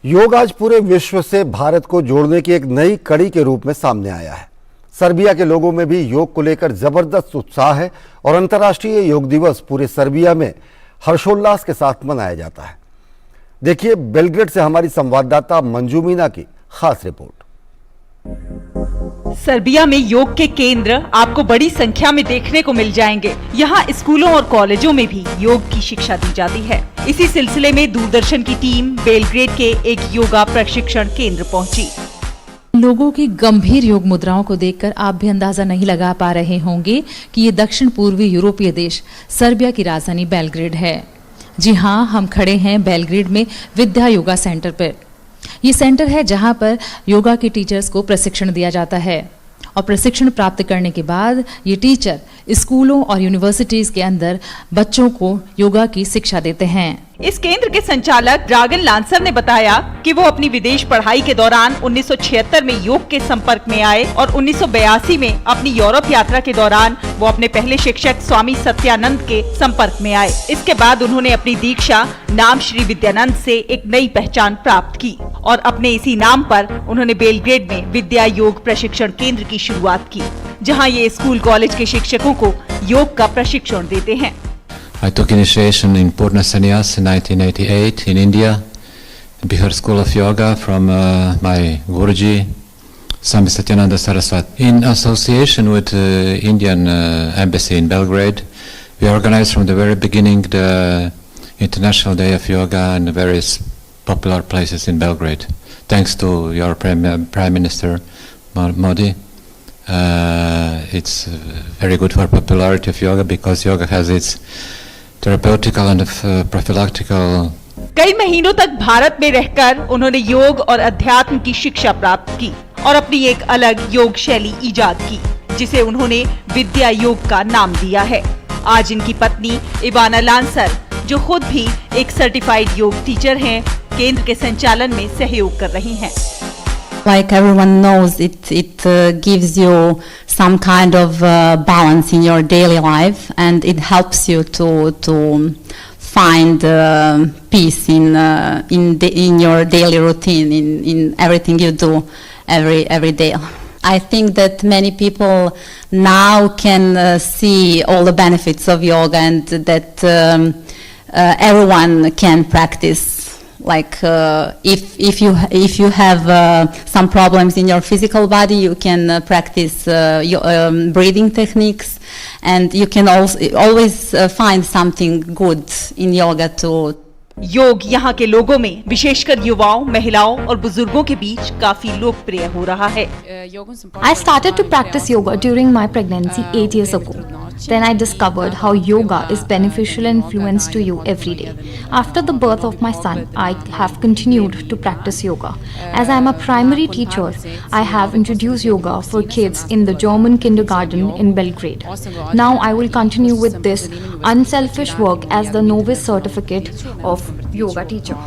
योग आज पूरे विश्व से भारत को जोड़ने की एक नई कड़ी के रूप में सामने आया है। सर्बिया के लोगों में भी योग को लेकर जबरदस्त उत्साह है और अंतर्राष्ट्रीय योग दिवस पूरे सर्बिया में हर्षोल्लास के साथ मनाया जाता है। देखिए बेलग्रेड से हमारी संवाददाता मंजू मीना की खास रिपोर्ट। सर्बिया में योग के केंद्र आपको बड़ी संख्या में देखने को मिल जाएंगे। यहाँ स्कूलों और कॉलेजों में भी योग की शिक्षा दी जाती है। इसी सिलसिले में दूरदर्शन की टीम बेलग्रेड के एक योगा प्रशिक्षण केंद्र पहुंची। लोगों की गंभीर योग मुद्राओं को देखकर आप भी अंदाजा नहीं लगा पा रहे होंगे कि ये दक्षिण पूर्वी यूरोपीय देश सर्बिया की राजधानी बेलग्रेड है। जी हाँ, हम खड़े हैं बेलग्रेड में विद्या योगा सेंटर पर। ये सेंटर है जहां पर योगा के टीचर्स को प्रशिक्षण दिया जाता है और प्रशिक्षण प्राप्त करने के बाद ये टीचर स्कूलों और यूनिवर्सिटीज के अंदर बच्चों को योगा की शिक्षा देते हैं। इस केंद्र के संचालक ड्रैगन लांसर ने बताया कि वो अपनी विदेश पढ़ाई के दौरान 1976 में योग के संपर्क में आए और 1982 में अपनी यूरोप यात्रा के दौरान वो अपने पहले शिक्षक स्वामी सत्यानंद के संपर्क में आए। इसके बाद उन्होंने अपनी दीक्षा नाम श्री विद्यानंद से एक नई पहचान प्राप्त की और अपने इसी नाम पर उन्होंने बेलग्रेड में विद्या योग प्रशिक्षण केंद्र की शुरुआत की, जहाँ ये स्कूल कॉलेज के शिक्षकों को योग का प्रशिक्षण देते हैं। I took initiation in Purna Sannyas in 1988 in India, Bihar School of Yoga from my Guruji, Swami Satyananda Saraswati. In association with the Indian Embassy in Belgrade, we organized from the very beginning the International Day of Yoga in various popular places in Belgrade. Thanks to your Prime Minister Modi. It's very good for popularity of yoga because yoga has its therapeutical and prophylactical. कई महीनों तक भारत में रहकर उन्होंने योग और अध्यात्म की शिक्षा प्राप्त की और अपनी एक अलग योग शैली इजाद की, जिसे उन्होंने विद्या योग का नाम दिया है। आज इनकी पत्नी इवाना लांसर, जो खुद भी एक सर्टिफाइड योग टीचर हैं, केंद्र के संचालन में सहयोग कर रही हैं। Like everyone knows, it gives you some kind of balance in your daily life, and it helps you to find peace in your daily routine, in everything you do every day. I think that many people now can see all the benefits of yoga, and that everyone can practice. Like if you have some problems in your physical body, you can practice breathing techniques, and you can always find something good in yoga too. योग यहाँ के लोगों में, विशेषकर युवाओं, महिलाओं और बुजुर्गों के बीच काफी लोकप्रिय हो रहा है। I started to practice yoga during my pregnancy 8 years ago. Then I discovered how yoga is beneficial and influence to you every day. After the birth of my son, I have continued to practice yoga. As I am a primary teacher, I have introduced yoga for kids in the German kindergarten in Belgrade. Now I will continue with this unselfish work as the novice certificate of yoga teacher.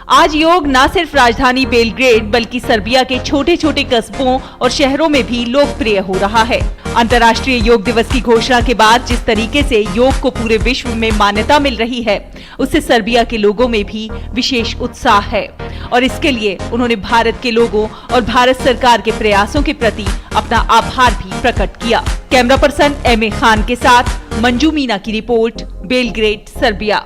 आज योग न सिर्फ राजधानी Belgrade बल्कि Serbia के छोटे छोटे कस्बों और शहरों में भी लोकप्रिय हो रहा है। अंतर्राष्ट्रीय योग दिवस की घोषणा के बाद जिस तरीके से योग को पूरे विश्व में मान्यता मिल रही है, उससे सर्बिया के लोगों में भी विशेष उत्साह है और इसके लिए उन्होंने भारत के लोगों और भारत सरकार के प्रयासों के प्रति अपना आभार भी प्रकट किया। Camera person M A Khan के साथ मंजू मीना की रिपोर्ट, बेलग्रेड, सर्बिया।